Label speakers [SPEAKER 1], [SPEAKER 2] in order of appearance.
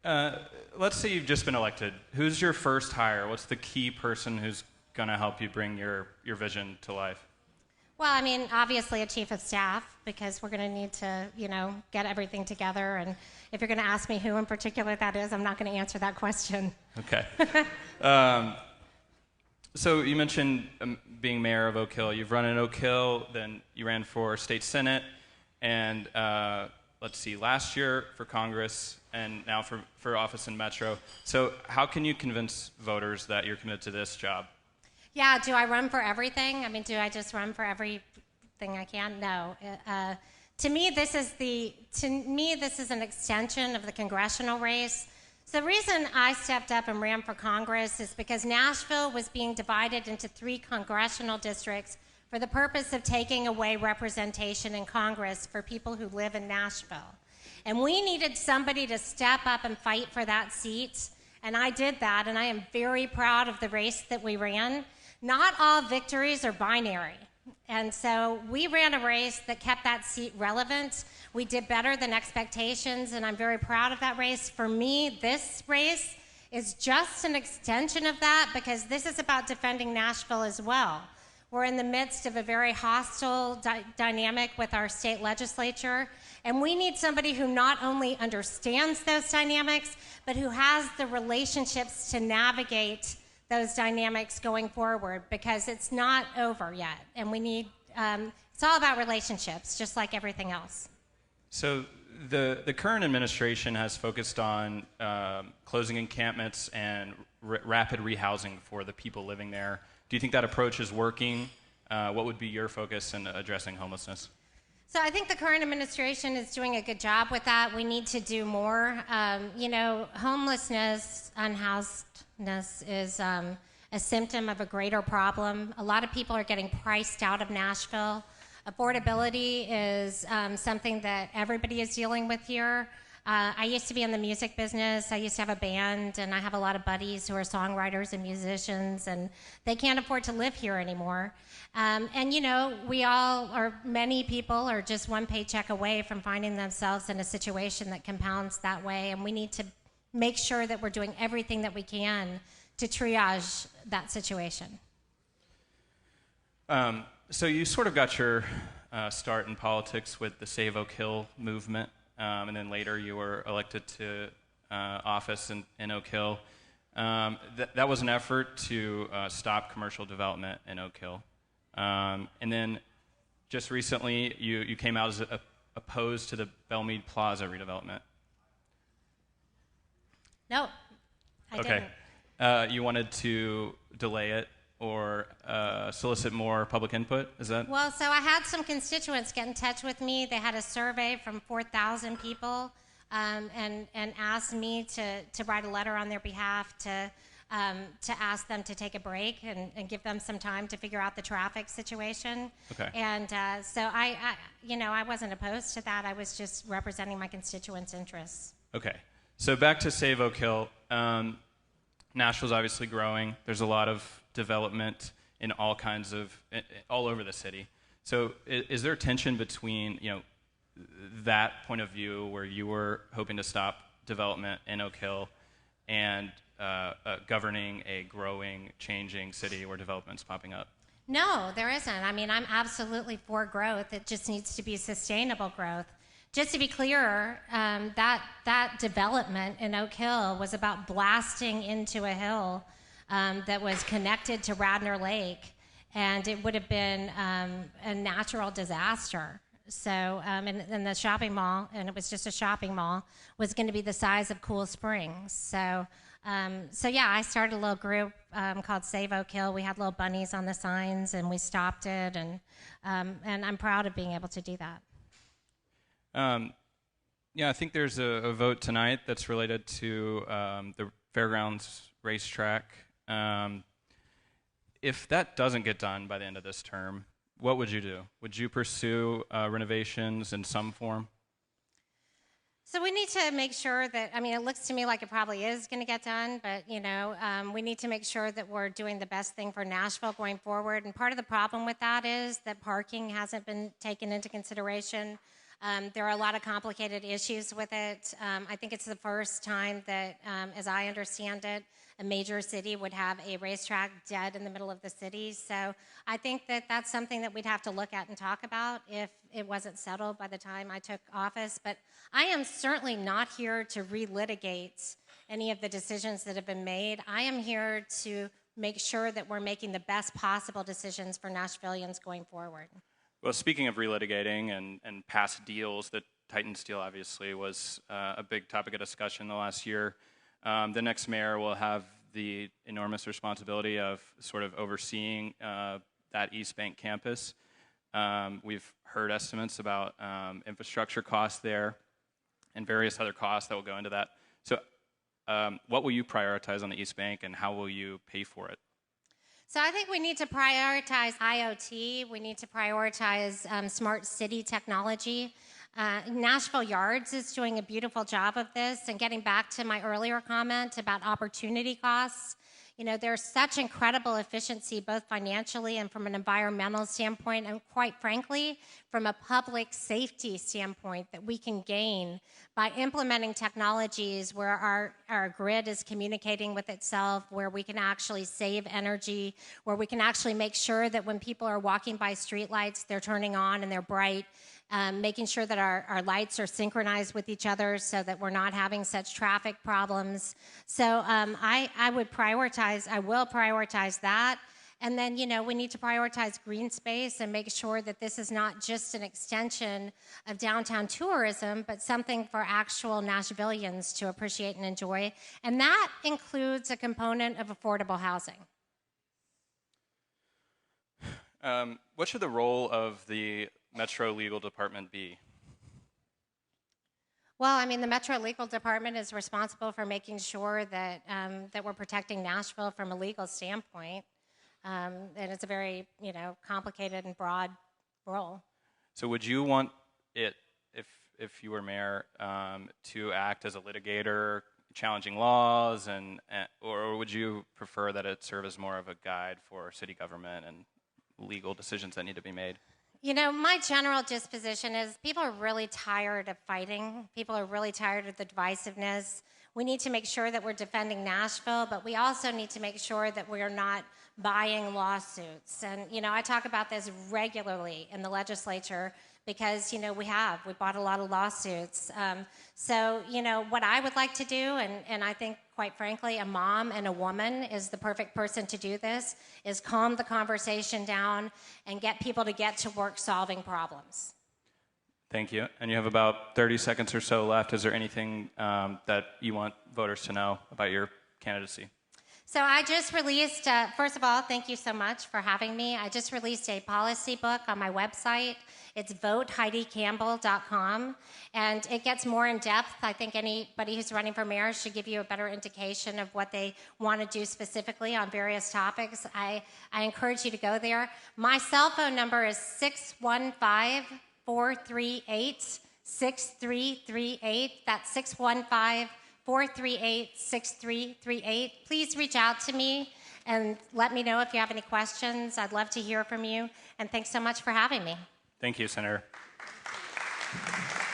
[SPEAKER 1] Uh, let's say you've just been elected. Who's your first hire? What's the key person who's going to help you bring your vision to life?
[SPEAKER 2] Well, I mean, obviously a chief of staff, because we're going to need to, get everything together. And if you're going to ask me who in particular that is, I'm not going to answer that question.
[SPEAKER 1] Okay. So you mentioned being mayor of Oak Hill. You've run in Oak Hill, then you ran for state senate, and let's see, last year for Congress, and now for office in Metro. So how can you convince voters that you're committed to this job?
[SPEAKER 2] Yeah, do I run for everything? I mean, do I just run for everything I can? No. To me, this is an extension of the congressional race. So the reason I stepped up and ran for Congress is because Nashville was being divided into 3 congressional districts for the purpose of taking away representation in Congress for people who live in Nashville. And we needed somebody to step up and fight for that seat, and I did that, and I am very proud of the race that we ran. Not all victories are binary. And so we ran a race that kept that seat relevant. We did better than expectations, and I'm very proud of that race. For me, this race is just an extension of that, because this is about defending Nashville as well. We're in the midst of a very hostile dynamic with our state legislature, and we need somebody who not only understands those dynamics, but who has the relationships to navigate those dynamics going forward, because it's not over yet, and we need, it's all about relationships, just like everything else.
[SPEAKER 1] So the current administration has focused on closing encampments and rapid rehousing for the people living there. Do you think that approach is working? What would be your focus in addressing homelessness?
[SPEAKER 2] So I think the current administration is doing a good job with that. We need to do more. Homelessness, unhousedness is a symptom of a greater problem. A lot of people are getting priced out of Nashville. Affordability is something that everybody is dealing with here. I used to be in the music business. I used to have a band, and I have a lot of buddies who are songwriters and musicians, and they can't afford to live here anymore. Many people are just one paycheck away from finding themselves in a situation that compounds that way, and we need to make sure that we're doing everything that we can to triage that situation.
[SPEAKER 1] So you sort of got your start in politics with the Save Oak Hill movement, and then later you were elected to office in Oak Hill. That was an effort to stop commercial development in Oak Hill. And then just recently you came out as opposed to the Belmead Plaza redevelopment.
[SPEAKER 2] No, I didn't.
[SPEAKER 1] You wanted to delay it or solicit more public input? Is that?
[SPEAKER 2] Well, so I had some constituents get in touch with me. They had a survey from 4,000 people and asked me to write a letter on their behalf to ask them to take a break and give them some time to figure out the traffic situation.
[SPEAKER 1] Okay.
[SPEAKER 2] And so I wasn't opposed to that. I was just representing my constituents' interests.
[SPEAKER 1] Okay. So back to Save Oak Hill. Nashville's obviously growing. There's a lot of development in all over the city. So is there tension between, that point of view where you were hoping to stop development in Oak Hill and governing a growing, changing city where development's popping up?
[SPEAKER 2] No, there isn't. I mean, I'm absolutely for growth. It just needs to be sustainable growth. Just to be clear, that development in Oak Hill was about blasting into a hill that was connected to Radnor Lake, and it would have been a natural disaster. So, and the shopping mall, and it was just a shopping mall, was going to be the size of Cool Springs. So yeah, I started a little group called Save Oak Hill. We had little bunnies on the signs, and we stopped it, and I'm proud of being able to do that.
[SPEAKER 1] I think there's a vote tonight that's related to the Fairgrounds racetrack. If that doesn't get done by the end of this term, what would you do? Would you pursue renovations in some form?
[SPEAKER 2] So we need to make sure that, it looks to me like it probably is going to get done, but, we need to make sure that we're doing the best thing for Nashville going forward. And part of the problem with that is that parking hasn't been taken into consideration. There are a lot of complicated issues with it. I think it's the first time that, as I understand it, a major city would have a racetrack dead in the middle of the city. So I think that that's something that we'd have to look at and talk about if it wasn't settled by the time I took office. But I am certainly not here to relitigate any of the decisions that have been made. I am here to make sure that we're making the best possible decisions for Nashvillians going forward.
[SPEAKER 1] Well, speaking of relitigating and past deals, the Titan Steel obviously was a big topic of discussion the last year. The next mayor will have the enormous responsibility of sort of overseeing that East Bank campus. We've heard estimates about infrastructure costs there and various other costs that will go into that. So what will you prioritize on the East Bank, and how will you pay for it?
[SPEAKER 2] So I think we need to prioritize IoT. We need to prioritize smart city technology. Nashville Yards is doing a beautiful job of this. And getting back to my earlier comment about opportunity costs, there's such incredible efficiency, both financially and from an environmental standpoint, and quite frankly, from a public safety standpoint, that we can gain by implementing technologies where our grid is communicating with itself, where we can actually save energy, where we can actually make sure that when people are walking by streetlights, they're turning on and they're bright. Making sure that our lights are synchronized with each other so that we're not having such traffic problems. So I will prioritize that. And then, we need to prioritize green space and make sure that this is not just an extension of downtown tourism, but something for actual Nashvillians to appreciate and enjoy. And that includes a component of affordable housing.
[SPEAKER 1] What should the role of the Metro Legal Department be?
[SPEAKER 2] Well, the Metro Legal Department is responsible for making sure that that we're protecting Nashville from a legal standpoint, and it's a very complicated and broad role.
[SPEAKER 1] So, would you want it, if you were mayor, to act as a litigator, challenging laws, or would you prefer that it serve as more of a guide for city government and legal decisions that need to be made?
[SPEAKER 2] My general disposition is people are really tired of fighting. People are really tired of the divisiveness. We need to make sure that we're defending Nashville, but we also need to make sure that we're not buying lawsuits. And, I talk about this regularly in the legislature because, we bought a lot of lawsuits. So, what I would like to do, and I think, quite frankly, a mom and a woman is the perfect person to do this, is calm the conversation down and get people to get to work solving problems.
[SPEAKER 1] Thank you. And you have about 30 seconds or so left. Is there anything that you want voters to know about your candidacy?
[SPEAKER 2] So I just released, first of all, thank you so much for having me. I just released a policy book on my website. It's voteheidicampbell.com, and it gets more in depth. I think anybody who's running for mayor should give you a better indication of what they want to do specifically on various topics. I encourage you to go there. My cell phone number is 615-438-6338. That's 615-438-6338. Please reach out to me and let me know if you have any questions. I'd love to hear from you. And thanks so much for having me.
[SPEAKER 1] Thank you, Senator.